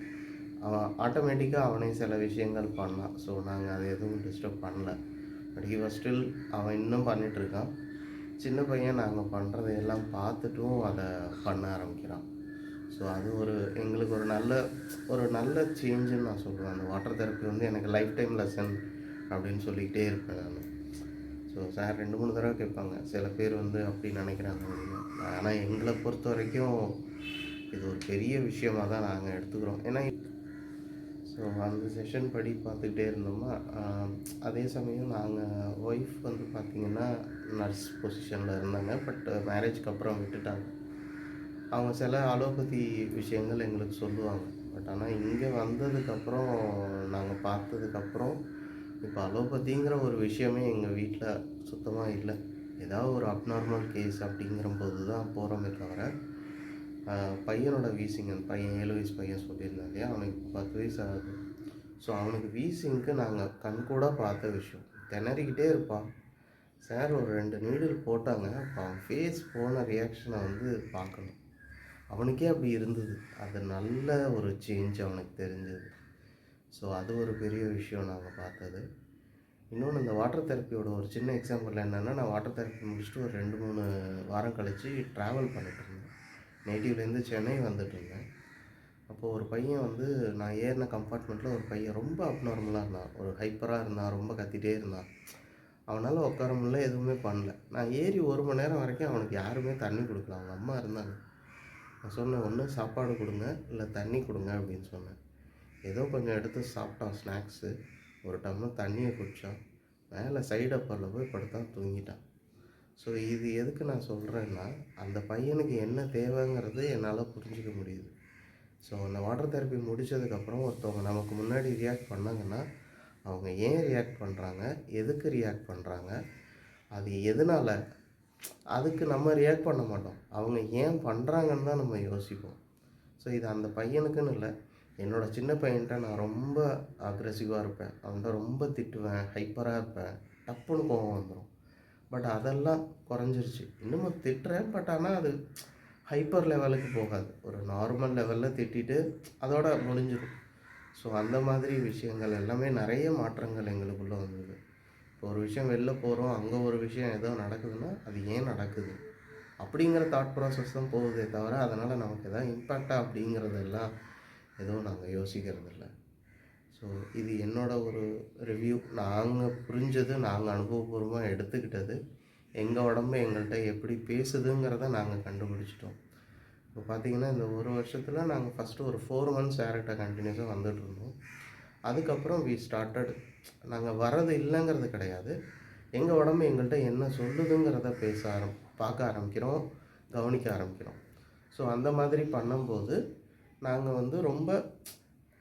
Speaker 6: அவன் ஆட்டோமேட்டிக்காக அவனே சில விஷயங்கள் பண்ணான். ஸோ நாங்கள் அதை எதுவும் டிஸ்டர்ப் பண்ணல. பட் ஹி வாஸ் ஸ்டில், அவன் இன்னும் பண்ணிகிட்ருக்கான். சின்ன பையன் நாங்கள் பண்ணுறதையெல்லாம் பார்த்துட்டும் அதை பண்ண ஆரம்பிக்கிறான். ஸோ அது எங்களுக்கு ஒரு நல்ல சேஞ்சுன்னு நான் சொல்லுவேன். அந்த வாட்டர் தெரப்பி வந்து எனக்கு லைஃப் டைம் லெசன் அப்படின்னு சொல்லிக்கிட்டே இருப்பேன் நான். ஸோ சார் 2-3 தடவை கேட்பாங்க, சில பேர் வந்து அப்படி நினைக்கிறாங்க அப்படின்னு. ஆனால் எங்களை பொறுத்த வரைக்கும் இது ஒரு பெரிய விஷயமாக தான் நாங்கள் எடுத்துக்கிறோம். ஏன்னா ஸோ அந்த செஷன் படி பார்த்துக்கிட்டே இருந்தோம்னா, அதே சமயம் நாங்கள் ஒய்ஃப் வந்து பார்த்திங்கன்னா நர்ஸ் பொசிஷனில் இருந்தாங்க. பட் மேரேஜ்க்கு அப்புறம் விட்டுட்டாங்க. அவங்க சில அலோபதி விஷயங்கள் எங்களுக்கு சொல்லுவாங்க. பட் ஆனால் இங்கே வந்ததுக்கப்புறம் நாங்கள் பார்த்ததுக்கப்புறம் இப்போ அலோபதிங்கிற ஒரு விஷயமே எங்கள் வீட்டில் சுத்தமாக இல்லை. ஏதாவது ஒரு அப்நார்மல் கேஸ் அப்படிங்கிற போது தான் போகிறோமே தவிர, பையனோட வீசிங், அந்த பையன் 7 வயசு பையன் சொல்லியிருந்தாங்க இல்லையா, அவனுக்கு 10 வயசு ஆகுது. ஸோ அவனுக்கு வீசிங்க்கு நாங்கள் கண்கூட பார்த்த விஷயம். திணறிக்கிட்டே இருப்பான். சார் ஒரு 2 நீடில் போட்டாங்க. அப்போ அவன் ஃபேஸ் போன ரியாக்ஷனை வந்து பார்க்கணும். அவனுக்கே அப்படி இருந்தது. அது நல்ல ஒரு சேஞ்ச் அவனுக்கு தெரிஞ்சது. ஸோ அது ஒரு பெரிய விஷயம் நாங்கள் பார்த்தது. இன்னொன்று, இந்த வாட்டர் தெரப்பியோட ஒரு சின்ன எக்ஸாம்பிள் என்னென்னா, நான் வாட்டர் தெரப்பி முடிச்சுட்டு ஒரு 2-3 வாரம் கழித்து ட்ராவல் பண்ணிட்டு இருந்தேன். நேட்டிவ்லேருந்து சென்னை வந்துட்டு இருந்தேன். அப்போது ஒரு பையன் வந்து, நான் ஏறின கம்பார்ட்மெண்ட்டில் ஒரு பையன் ரொம்ப அப்நார்மலாக இருந்தான். ஒரு ஹைப்பராக இருந்தான், ரொம்ப கத்திகிட்டே இருந்தான். அவனால் உட்கார முடியல, எதுவுமே பண்ணல. நான் ஏறி 1 மணி நேரம் வரைக்கும் அவனுக்கு யாருமே தண்ணி கொடுக்கல. அவங்க அம்மா இருந்தாங்க. நான் சொன்னேன், "ஒன்று சாப்பாடு கொடுங்க, இல்லை தண்ணி கொடுங்க" அப்படின்னு சொன்னேன். ஏதோ கொஞ்சம் எடுத்து சாப்பிட்டான் ஸ்நாக்ஸு. ஒரு டம்ளர் தண்ணியை குடித்தான். மேலே சைடு அப்பரில் போய் படுத்தான், தூங்கிட்டான். ஸோ இது எதுக்கு நான் சொல்கிறேன்னா, அந்த பையனுக்கு என்ன தேவைங்கிறது என்னால் புரிஞ்சிக்க முடியுது. ஸோ அந்த வாட்டர் தெரப்பி முடித்ததுக்கப்புறம் ஒருத்தவங்க நமக்கு முன்னாடி ரியாக்ட் பண்ணாங்கன்னா, அவங்க ஏன் ரியாக்ட் பண்ணுறாங்க, எதுக்கு ரியாக்ட் பண்ணுறாங்க, அது எதனால், அதுக்கு நம்ம ரியாக்ட் பண்ண மாட்டோம். அவங்க ஏன் பண்ணுறாங்கன்னு தான் நம்ம யோசிப்போம். ஸோ இது அந்த பையனுக்குன்னு இல்லை, என்னோடய சின்ன பையன்கிட்ட நான் ரொம்ப அக்ரெசிவாக இருப்பேன். அவன்கிட்ட ரொம்ப திட்டுவேன், ஹைப்பராக இருப்பேன், டப்புன்னு கோவம் வந்துடும். பட் அதெல்லாம் குறைஞ்சிருச்சு. இன்னமும் திட்டுறேன், பட் ஆனால் அது ஹைப்பர் லெவலுக்கு போகாது. ஒரு நார்மல் லெவலில் திட்டிட்டு அதோட முடிஞ்சிடும். ஸோ அந்த மாதிரி விஷயங்கள் எல்லாமே நிறைய மாற்றங்கள் எங்களுக்குள்ளே வந்தது. இப்போ ஒரு விஷயம் வெளில போகிறோம், அங்கே ஒரு விஷயம் ஏதோ நடக்குதுன்னா அது ஏன் நடக்குது அப்படிங்கிற தாட் ப்ராசஸ் தான் போகுதே தவிர, அதனால் நமக்கு எதாவது இம்பேக்டா அப்படிங்கிறதெல்லாம் எதுவும் நாங்கள் யோசிக்கிறது இல்லை. ஸோ இது என்னோட ஒரு ரிவ்யூ. நாங்கள் புரிஞ்சது, நாங்கள் அனுபவபூர்வமாக எடுத்துக்கிட்டது, எங்கள் உடம்பு எங்கள்கிட்ட எப்படி பேசுதுங்கிறத நாங்கள் கண்டுபிடிச்சிட்டோம். இப்போ பார்த்திங்கன்னா இந்த ஒரு வருஷத்தில் நாங்கள் ஃபஸ்ட்டு ஒரு 4 மந்த்ஸ் டேரெக்டாக கண்டினியூஸாக வந்துட்டுருந்தோம். அதுக்கப்புறம் வி ஸ்டார்டட், நாங்கள் வர்றது இல்லைங்கிறது கிடையாது, எங்கள் உடம்பு எங்கள்கிட்ட என்ன சொல்லுதுங்கிறத பார்க்க ஆரம்பிக்கிறோம், கவனிக்க ஆரம்பிக்கிறோம். ஸோ அந்த மாதிரி பண்ணும்போது நாங்கள் வந்து ரொம்ப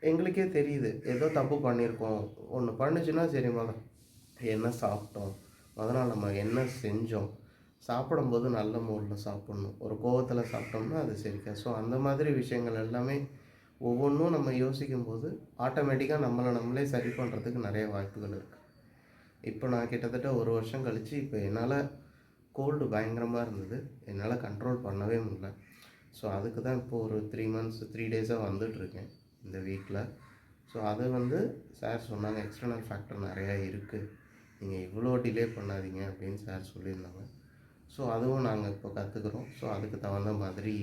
Speaker 6: எங்களுக்கே தெரியுது ஏதோ தப்பு பண்ணியிருக்கோம். ஒன்று பண்ணுச்சுன்னா சரி, என்ன சாப்பிட்டோம், நாள் நம்ம என்ன செஞ்சோம், சாப்பிடும்போது நல்ல மூடில் சாப்பிட்ணும், ஒரு கோவத்தில் சாப்பிட்டோம்னா அது சரிக்கா. ஸோ அந்த மாதிரி விஷயங்கள் எல்லாமே ஒவ்வொன்றும் நம்ம யோசிக்கும்போது ஆட்டோமேட்டிக்காக நம்மளே சரி பண்ணுறதுக்கு நிறைய வாய்ப்புகள் இருக்குது. இப்போ நான் கிட்டத்தட்ட 1 வருஷம் கழித்து இப்போ என்னால் கோல்டு பயங்கரமாக இருந்தது, என்னால் கண்ட்ரோல் பண்ணவே முடியல. ஸோ அதுக்கு தான் இப்போது ஒரு 3 டேஸாக வந்துட்டுருக்கேன் இந்த வீக்கில். ஸோ அதை வந்து சார் சொன்னாங்க, எக்ஸ்டர்னல் ஃபேக்டர் நிறையா இருக்குது, நீங்கள் இவ்வளோ டிலே பண்ணாதீங்க அப்படின்னு சார் சொல்லியிருந்தாங்க. ஸோ அதுவும் நாங்கள் இப்போ கற்றுக்குறோம். ஸோ அதுக்கு தகுந்த மாதிரி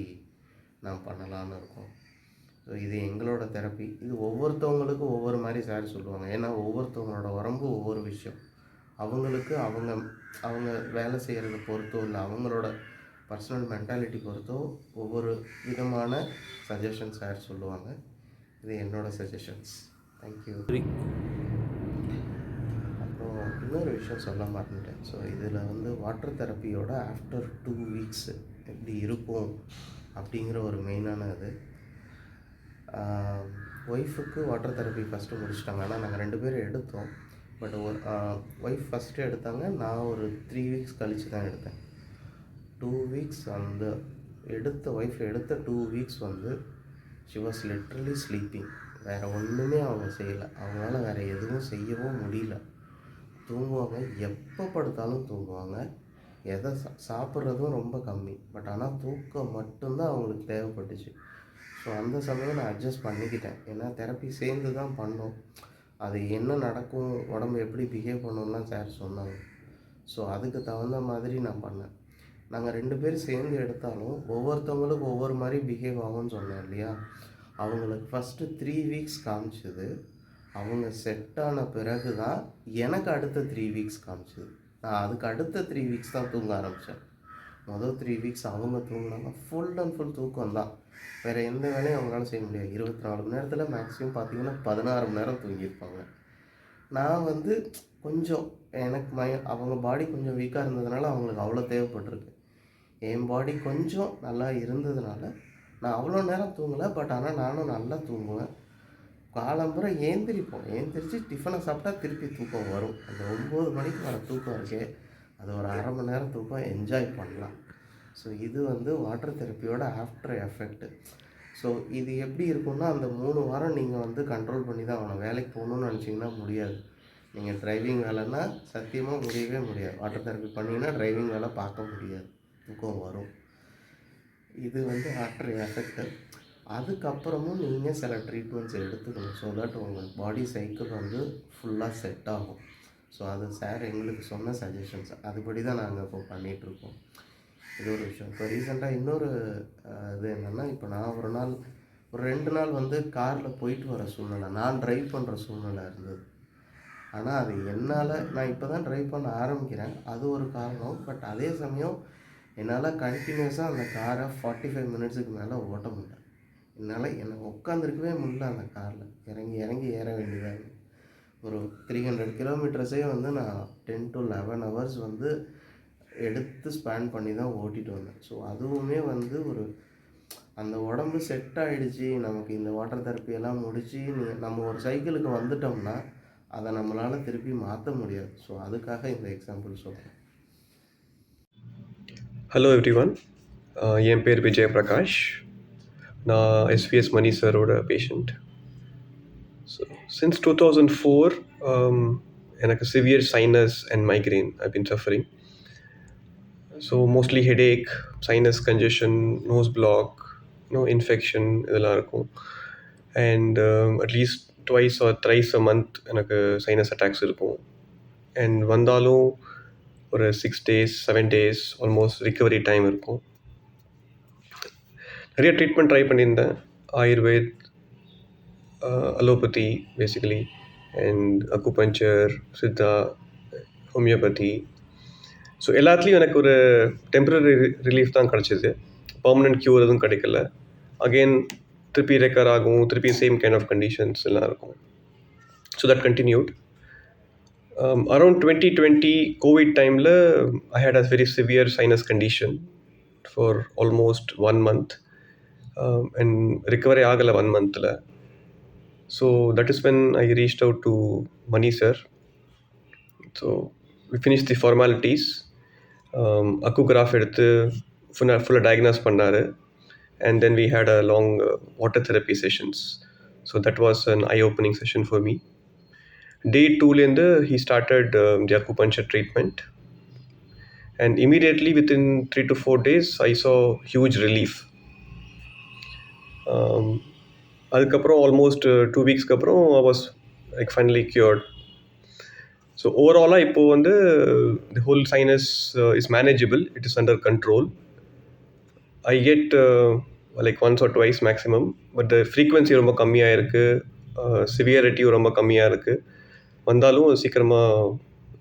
Speaker 6: நான் பண்ணலான்னு இருக்கோம். ஸோ இது எங்களோட தெரப்பி. இது ஒவ்வொருத்தவங்களுக்கும் ஒவ்வொரு மாதிரி சார் சொல்லுவாங்க. ஏன்னா ஒவ்வொருத்தவங்களோட உடம்பு ஒவ்வொரு விஷயம். அவங்களுக்கு அவங்க வேலை செய்கிறத பொறுத்தோ, இல்லை அவங்களோட பர்சனல் மென்டாலிட்டி பொறுத்தோ ஒவ்வொரு விதமான சஜஷன்ஸ் சார் சொல்லுவாங்க. இது என்னோட சஜஷன்ஸ். தேங்க்யூ. அப்புறம் இன்னொரு விஷயம் சொல்ல மாட்டேன்ட்டேன். ஸோ இதில் வந்து வாட்டர் தெரப்பியோட ஆஃப்டர் 2 வீக்ஸ் எப்படி இருக்கும் அப்படிங்கிற ஒரு மெயினான இது. ஒய்ஃபுக்கு வாட்டர் தெரப்பி ஃபஸ்ட்டு முடிச்சிட்டாங்க. ஆனால் நாங்கள் 2 பேரும் எடுத்தோம். பட் ஒய்ஃப் ஃபஸ்ட்டு எடுத்தாங்க, நான் ஒரு 3 வீக்ஸ் கழித்து தான் எடுத்தேன். 2 வீக்ஸ் அந்த ஒய்ஃப் எடுத்த 2 வீக்ஸ் வந்து ஷி வாஸ் லிட்ரலி ஸ்லீப்பிங். வேறு ஒன்றுமே அவங்க செய்யலை. அவங்களால வேறு எதுவும் செய்யவும் முடியல. தூங்குவாங்க, எப்போ படுத்தாலும் தூங்குவாங்க, எதை சாப்பிட்றதும் ரொம்ப கம்மி. பட் ஆனால் தூக்கம் மட்டும்தான் அவங்களுக்கு தேவைப்பட்டுச்சு. ஸோ அந்த சமயம் நான் அட்ஜஸ்ட் பண்ணிக்கிட்டேன். ஏன்னா தெரப்பி சேர்ந்து தான் பண்ணோம். அது என்ன நடக்கும், உடம்பு எப்படி பிஹேவ் பண்ணணும்லாம் சார் சொன்னாங்க. ஸோ அதுக்கு தகுந்த மாதிரி நான் பண்ணேன். நாங்கள் 2 பேரும் சேர்ந்து எடுத்தாலும் ஒவ்வொருத்தவங்களுக்கும் ஒவ்வொரு மாதிரி பிஹேவ் ஆகும்னு சொன்னேன் இல்லையா. அவங்களுக்கு ஃபஸ்ட்டு 3 வீக்ஸ் காமிச்சிது. அவங்க செட் ஆன பிறகு தான் எனக்கு அடுத்த 3 வீக்ஸ் காமிச்சிது. நான் அதுக்கு அடுத்த 3 வீக்ஸ் தான் தூங்க ஆரம்பித்தேன். மொதல் 3 வீக்ஸ் அவங்க தூங்கினாங்க, ஃபுல் அண்ட் ஃபுல் தூக்கம் தான். வேறு எந்த வேலையும் அவங்களால செய்ய முடியாது. 24 மணி நேரத்தில் மேக்ஸிமம் பார்த்திங்கன்னா 16 மணி நேரம் தூங்கியிருப்பாங்க. நான் வந்து கொஞ்சம் எனக்கு அவங்க பாடி கொஞ்சம் வீக்காக இருந்ததுனால அவங்களுக்கு அவ்வளோ தேவைப்பட்டிருக்கு. என் பாடி கொஞ்சம் நல்லா இருந்ததுனால நான் அவ்வளோ நேரம் தூங்கலை. பட் ஆனால் நானும் நல்லா தூங்குவேன். காலம்புரை ஏந்திரிச்சு டிஃபனை சாப்பிட்டா திருப்பி தூக்கம் வரும். அந்த 9 மணிக்கு வர தூக்கம் இருக்கே, அது ஒரு அரை மணி நேரம் தூக்கம் என்ஜாய் பண்ணலாம். ஸோ இது வந்து வாட்டர் தெரப்பியோட ஆஃப்டர் எஃபெக்ட்டு. ஸோ இது எப்படி இருக்குன்னா, அந்த 3 வாரம் நீங்கள் வந்து கண்ட்ரோல் பண்ணி தான் ஆகணும். வேலைக்கு போகணுன்னு நினச்சிங்கன்னா முடியாது. நீங்கள் டிரைவிங் வேலைன்னா சத்தியமாக முடியவே முடியாது. வாட்டர் தெரப்பி பண்ணிங்கன்னா டிரைவிங் வேலை பார்க்க முடியாது, தூக்கம் வரும். இது வந்து ஆஃப்டர் எஃபெக்ட்டு. அதுக்கப்புறமும் நீங்கள் சில ட்ரீட்மெண்ட்ஸ் எடுத்துக்கணும். ஸோ தட் உங்கள் பாடி சைக்கிள் வந்து ஃபுல்லாக செட் ஆகும். ஸோ அது சார் எங்களுக்கு சொன்ன சஜஷன்ஸ், அதுபடி தான் நாங்கள் இப்போ பண்ணிகிட்ருக்கோம். இது ஒரு விஷயம். இப்போ ரீசெண்டாக இன்னொரு இது என்னென்னா, இப்போ நான் ஒரு 2 நாள் வந்து காரில் போயிட்டு வர சூழ்நிலை, நான் ட்ரைவ் பண்ணுற சூழ்நிலை இருந்தது. ஆனால் அது என்னால் நான் இப்போ தான் ட்ரைவ் பண்ண ஆரம்பிக்கிறேன், அது ஒரு காரணம். பட் அதே சமயம் என்னால் கண்டினியூஸாக அந்த காரை 45 மினிட்ஸுக்கு மேலே ஓட்ட முடியல. என்னால் என்னை உட்காந்துருக்கவே முடியல அந்த காரில். இறங்கி இறங்கி ஏற வேண்டியதாக இருக்குது. ஒரு 300 கிலோமீட்டர்ஸே வந்து நான் 10 to 11 ஹவர்ஸ் வந்து எடுத்து ஸ்பேன் பண்ணி தான் ஓட்டிகிட்டு வந்தேன். ஸோ அதுவுமே வந்து ஒரு அந்த உடம்பு செட் ஆகிடுச்சி, நமக்கு இந்த வாட்டர் தெரப்பியெல்லாம் முடித்து நம்ம ஒரு சைக்கிளுக்கு வந்துட்டோம்னா அதை நம்மளால் திருப்பி மாற்ற முடியாது. ஸோ அதுக்காக இந்த எக்ஸாம்பிள் சொல்கிறேன்.
Speaker 7: ஹலோ எவ்ரிவன், என் பேர் விஜய் பிரகாஷ். நான் எஸ்விஎஸ் மணி சாரோட பேஷண்ட். ஸோ சின்ஸ் 2004 எனக்கு severe sinus and migraine I been suffering. So mostly headache, sinus congestion, nose block, infection இதெல்லாம் இருக்கும். And at least twice or thrice a month எனக்கு சைனஸ் அட்டாக்ஸ் இருக்கும். And வந்தாலும் ஒரு 6 days 7 days almost recovery time இருக்கும். நிறைய treatment try பண்ணியிருந்தேன். Ayurved, allopathy basically, and acupuncture, Siddha, homeopathy. So எல்லாத்துலேயும் எனக்கு ஒரு டெம்பரரி ரிலீஃப் தான் கிடச்சிது. பர்மனெண்ட் க்யூர் எதுவும் கிடைக்கல. அகெயின் திருப்பி ரெக்கவர் ஆகும், திருப்பி சேம் கைண்ட் ஆஃப் கண்டிஷன்ஸ் எல்லாம் இருக்கும். So that continued. Around 2020 COVID டைமில் I had a very severe sinus condition for almost 1 month. And recovery ஆகலை 1 monthல. So that is when I reached out to Mani sir. So we finished the formalities. Echograph எடுத்து ஃபுல்லாக diagnose பண்ணாரு. And then we had a long water therapy sessions. So that was an eye-opening session for me. Day 2லேருந்து he started the acupuncture treatment. And immediately within 3 to 4 days, I saw huge relief. அதுக்கப்புறம் almost 2 weeks அப்புறம் I was like finally cured. So overall இப்போ வந்து the whole sinus is manageable. It is under control. I get like once or twice maximum, but the frequency ரொம்ப கம்மியாக இருக்குது, severity ரொம்ப கம்மியாக இருக்குது. வந்தாலும் சீக்கிரமாக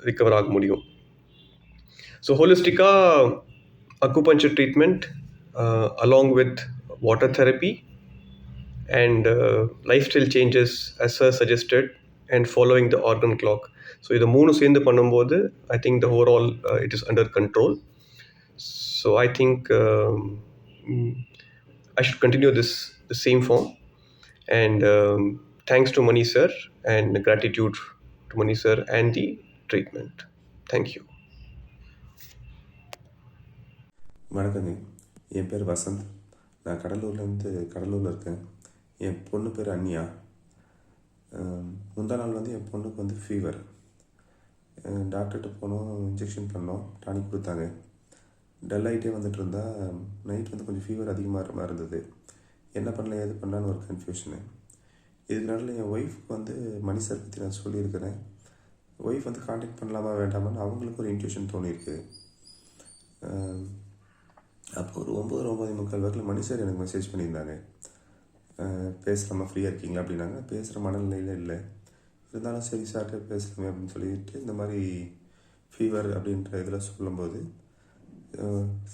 Speaker 7: ரிகவர் ஆக முடியும். ஸோ ஹோலிஸ்டிக்காக acupuncture treatment along with water therapy and lifestyle changes as sir suggested and following the organ clock. So இதை 3 சேர்ந்து பண்ணும்போது I think the overall it is under control. So I think I should continue the same form. And thanks to Mani sir and gratitude to Mani sir and the treatment. Thank you.
Speaker 8: வணக்கங்க, என் பேர் வசந்த். நான் கடலூரில் இருக்கேன். என் பொண்ணு பேர் அன்யா. முந்தா நாள் வந்து என் பொண்ணுக்கு வந்து ஃபீவர். டாக்டர்கிட்ட போனோம், இன்ஜெக்ஷன் பண்ணோம், டானிக் கொடுத்தாங்க. டல் ஆகிட்டே வந்துட்டு இருந்தால் நைட் வந்து கொஞ்சம் ஃபீவர் அதிகமாக மாதிரி இருந்தது. என்ன பண்ணல ஏது பண்ணலான்னு ஒரு கன்ஃபியூஷனு. இதுக்கு நடுவில் என் ஒய்ஃப்க்கு வந்து மணி சார் பற்றி நான் சொல்லியிருக்கிறேன். ஒய்ஃப் வந்து காண்டாக்ட் பண்ணலாமா வேண்டாமான்னு அவங்களுக்கு ஒரு இன்ட்யூஷன் தோணியிருக்கு. அப்போ ஒரு 9:45 வாக்கில் மணி சார் எனக்கு மெசேஜ் பண்ணியிருந்தாங்க. பேசுகிறோமா, ஃப்ரீயாக இருக்கீங்களா அப்படின்னாங்க. பேசுகிற மனநிலையில் இல்லை, இருந்தாலும் சரி சார்கிட்ட பேசலாமே அப்படின்னு சொல்லிட்டு இந்த மாதிரி ஃபீவர் அப்படின்ற இதில் சொல்லும்போது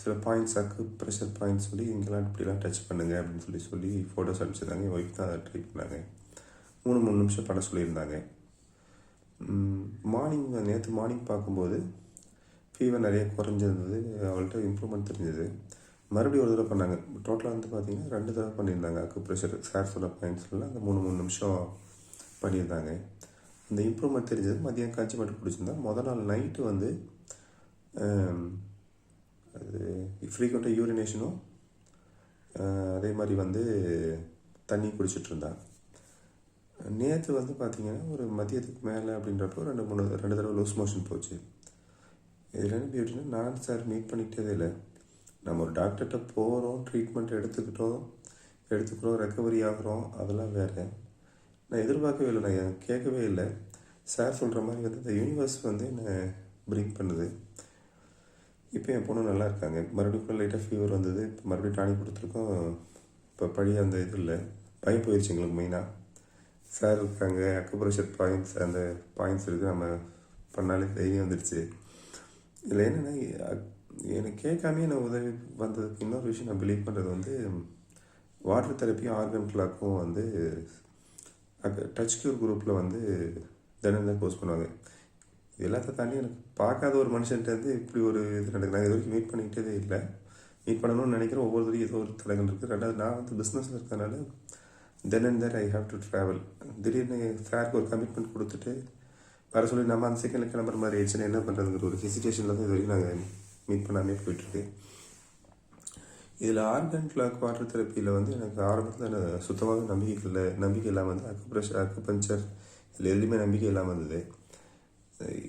Speaker 8: சில பாயிண்ட்ஸ் ப்ரெஷர் பாயிண்ட்ஸ் சொல்லி இங்கெல்லாம் இப்படிலாம் டச் பண்ணுங்க அப்படின்னு சொல்லி ஃபோட்டோஸ் அனுப்பிச்சிருந்தாங்க. என் ஒய்ஃப் தான் அதை ட்ரை பண்ணாங்க. 3 நிமிஷம் பண்ண சொல்லியிருந்தாங்க. நேற்று மார்னிங் பார்க்கும்போது ஃபீவர் நிறைய குறைஞ்சிருந்தது, அவள்கிட்ட இம்ப்ரூவ்மெண்ட் தெரிஞ்சது. மறுபடியும் ஒரு தடவை பண்ணாங்க. டோட்டலாக வந்து பார்த்திங்கன்னா 2 தடவை பண்ணியிருந்தாங்க. ப்ரெஷர் சார் சொல்ல பாயிண்ட்ஸ்லாம் அந்த 3 நிமிஷம் பண்ணியிருந்தாங்க. அந்த இம்ப்ரூவ்மெண்ட் தெரிஞ்சது. மதியம் காய்ச்சி மட்டும் பிடிச்சிருந்தா. முதல் நாள் நைட்டு வந்து அது ஃப்ரீக்வெண்ட்டாக யூரினேஷனும் அதே மாதிரி வந்து தண்ணி குடிச்சிட்டு இருந்தாங்க. நேற்று வந்து பார்த்திங்கன்னா ஒரு மதியத்துக்கு மேலே அப்படின்றப்போ 2 தடவை லூஸ் மோஷன் போச்சு. இதில் என்ன எப்படின்னா, நான் சார் மீட் பண்ணிக்கிட்டதே இல்லை. நம்ம ஒரு டாக்டர்கிட்ட போகிறோம், ட்ரீட்மெண்ட் எடுத்துக்கிறோம், ரெக்கவரி ஆகிறோம், அதெல்லாம் வேறு. நான் எதிர்பார்க்கவே இல்லை, நான் கேட்கவே இல்லை. சார் சொல்கிற மாதிரி வந்து இந்த யூனிவர்ஸ் வந்து என்னை பிரிங் பண்ணுது. இப்போ என் பொண்ணு நல்லா இருக்காங்க. மறுபடியும் லைட்டாக ஃபீவர் வந்தது. இப்போ மறுபடியும் டானிக் கொடுத்துருக்கோம். இப்போ பழைய அந்த இது இல்லை, பயம் போயிடுச்சு எங்களுக்கு மெயினாக. சார் இருக்காங்க, அக்குப்ரெஷர் பாயிண்ட்ஸ் அந்த பாயிண்ட்ஸ் இருக்குது, நம்ம பண்ணாலே தைரியம் வந்துடுச்சு. இதில் என்னென்னா எனக்கு கேட்காமே நான் உதவி வந்ததுக்கு இன்னொரு விஷயம் நான் பிலீவ் பண்ணுறது வந்து வாட்டர் தெரப்பியும் ஆர்கன் கிளாக்கும் வந்து டச் கியூர் குரூப்பில் வந்து தினம் போஸ்ட் பண்ணுவாங்க. இது எல்லாத்த தாண்டி எனக்கு பார்க்காத ஒரு மனுஷன்ட்டு இப்படி ஒரு இது நடக்குது. நான் இது வரைக்கும் மீட் பண்ணிக்கிட்டே இல்லை. மீட் பண்ணணும்னு நினைக்கிறேன். ஒவ்வொருத்தரையும் ஏதோ ஒரு தடங்கள் இருக்குது. ரெண்டாவது நான் வந்து பிஸ்னஸில் இருக்கிறதுனால then and there I have to travel. திடீர்னு சாருக்கு ஒரு கமிட்மெண்ட் கொடுத்துட்டு வர சொல்லி நம்ம அந்த செகண்டில் கிளம்புற மாதிரி ஆயிடுச்சுன்னா என்ன பண்ணுறதுங்கிற ஒரு ஹெசிடேஷனில் தான் இது வரைக்கும் நாங்கள் மீட் பண்ணாமே போயிட்டுருக்கு. இதில் ஆர்கன் கிளாக் வாட்டர் தெரப்பியில் வந்து எனக்கு ஆரம்பத்தில் சுத்தமாக நம்பிக்கை இல்லாமல் வந்து அக்குபஞ்சர் இதில் எதுலேயுமே நம்பிக்கை இல்லாமல் இருந்தது.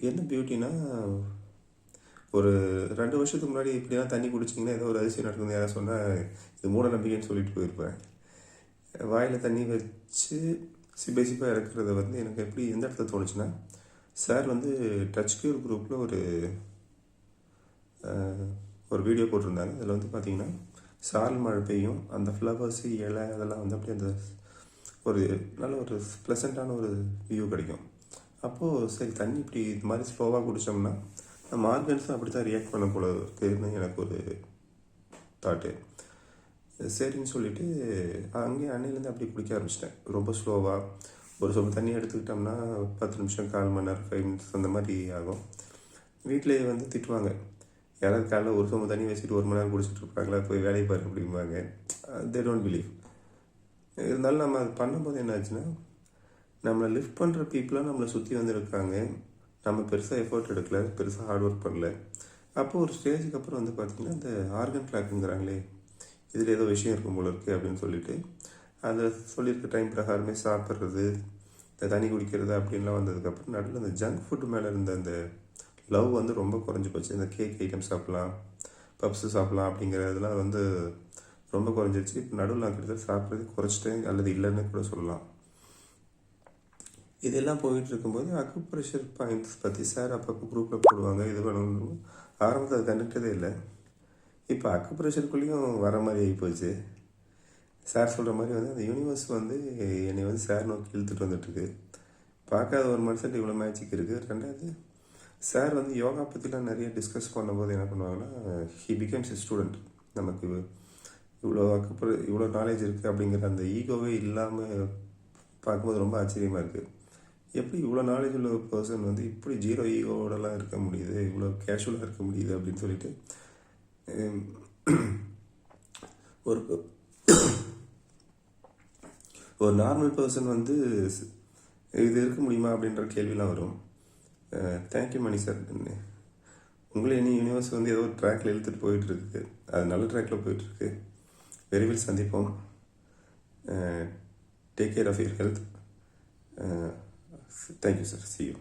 Speaker 8: என்ன பியூட்டினா ஒரு 2 வருஷத்துக்கு முன்னாடி இப்படிலாம் தண்ணி குடிச்சிங்கன்னா ஏதோ ஒரு அதிசயம் நடக்குது யாராவது சொன்னால் இது மூட நம்பிக்கைன்னு சொல்லிட்டு போயிருப்பேன். வாயில் தண்ணி வச்சு சிப்பாக இறக்குறத வந்து எனக்கு எப்படி எந்த இடத்துல தோணுச்சுன்னா, சார் வந்து டச் கியூர் குரூப்பில் ஒரு வீடியோ போட்டிருந்தாங்க. அதில் வந்து பார்த்திங்கன்னா சாரல் மழை பெய்யும், அந்த ஃப்ளவர்ஸு இலை அதெல்லாம் வந்து அப்படியே அந்த ஒரு நல்ல ஒரு ப்ளசண்ட்டான ஒரு வியூ கிடைக்கும். அப்போது சரி தண்ணி இப்படி இது மாதிரி ஸ்லோவாக குடித்தோம்னா நம்ம ஆர்கன்ஸும் அப்படி தான் ரியாக்ட் பண்ண போல இருக்குதுன்னு எனக்கு ஒரு தாட்டு. சரின்னு சொல்லிவிட்டு அங்கேயே அன்னையிலேருந்து அப்படி குடிக்க ஆரம்பிச்சிட்டேன். ரொம்ப ஸ்லோவாக ஒரு சொம்பு தண்ணி எடுத்துக்கிட்டோம்னா 10 நிமிஷம், 1/4 மணி நேரம், 5 மினிட்ஸ் அந்த மாதிரி ஆகும். வீட்டிலேயே வந்து திட்டுவாங்க, யாராவது காலையில் ஒரு சொம்பு தண்ணி வச்சுட்டு 1 மணி நேரம் குடிச்சிட்டு இருப்பாங்களா, போய் வேலையை பாரு அப்படிம்பாங்க. They don't believe. இருந்தாலும் நம்ம அது பண்ணும்போது என்ன ஆச்சுன்னா, நம்மளை லிஃப்ட் பண்ணுற பீப்புளாக நம்மளை சுற்றி வந்து இருக்காங்க. நம்ம பெருசாக எஃபர்ட் எடுக்கல, பெருசாக ஹார்ட் ஒர்க் பண்ணல. அப்போது ஒரு ஸ்டேஜுக்கு அப்புறம் வந்து பார்த்திங்கன்னா இந்த ஆர்கன் கிளாக்குங்கிறாங்களே, இதில் ஏதோ விஷயம் இருக்கும் போல இருக்குது அப்படின்னு சொல்லிட்டு அதை சொல்லியிருக்க டைம் பிரகாரமே சாப்பிட்றது, இந்த தண்ணி குடிக்கிறது அப்படின்லாம் வந்ததுக்கப்புறம் நடுவில் இந்த ஜங்க் ஃபுட்டு மேலே இருந்த அந்த லவ் வந்து ரொம்ப குறைஞ்சி போச்சு. இந்த கேக் ஐட்டம் சாப்பிட்லாம், பப்ஸு சாப்பிட்லாம் அப்படிங்கிறதுலாம் வந்து ரொம்ப குறைஞ்சிருச்சு. இப்போ நடுவில் நான் கிட்டத்தட்ட சாப்பிட்றது குறைச்சிட்டேன் அல்லது இல்லைன்னு கூட சொல்லலாம். இதெல்லாம் போயிட்டு இருக்கும்போது அக்குப்ரெஷர் பாயிண்ட்ஸ் பற்றி சார் அப்பப்போ குரூப்பில் போடுவாங்க. இது பண்ணணும் ஆரம்பத்தில் அது கண்டுக்கிட்டதே இல்லை. இப்போ அக்குப்ரெஷருக்குள்ளேயும் வர மாதிரி ஆகிப்போச்சு. சார் சொல்கிற மாதிரி வந்து அந்த யூனிவர்ஸ் வந்து என்னை வந்து சார் நோக்கி இழுத்துட்டு வந்துட்டுருக்கு. பார்க்காத ஒரு மனுஷன் இவ்வளோ மேஜிக் இருக்குது. ரெண்டாவது சார் வந்து யோகா பற்றிலாம் நிறைய டிஸ்கஸ் பண்ணும்போது என்ன பண்ணுவாங்கன்னா, ஹி பிகம்ஸ் எ ஸ்டூடெண்ட். நமக்கு இவ்வளோ நாலேஜ் இருக்குது அப்படிங்கிற அந்த ஈகோவே இல்லாமல் பார்க்கும்போது ரொம்ப ஆச்சரியமாக இருக்குது. எப்படி இவ்வளோ நாலேஜ் உள்ள ஒரு பர்சன் வந்து இப்படி 0 ஈகோவோடலாம் இருக்க முடியுது, இவ்வளோ கேஷுவலாக இருக்க முடியுது அப்படின்னு சொல்லிட்டு ஒரு நார்மல் பர்சன் வந்து இது இருக்க முடியுமா அப்படின்ற கேள்விலாம் வரும். தேங்க்யூ மணி சார். உங்களே இனி யூனிவர்ஸ் வந்து ஏதோ ஒரு ட்ராக்கில் இழுத்துட்டு போயிட்டுருக்கு. அது நல்ல ட்ராக்கில் போயிட்டுருக்கு. விரைவில் சந்திப்போம். Take care of your health. Thank you sir. see you.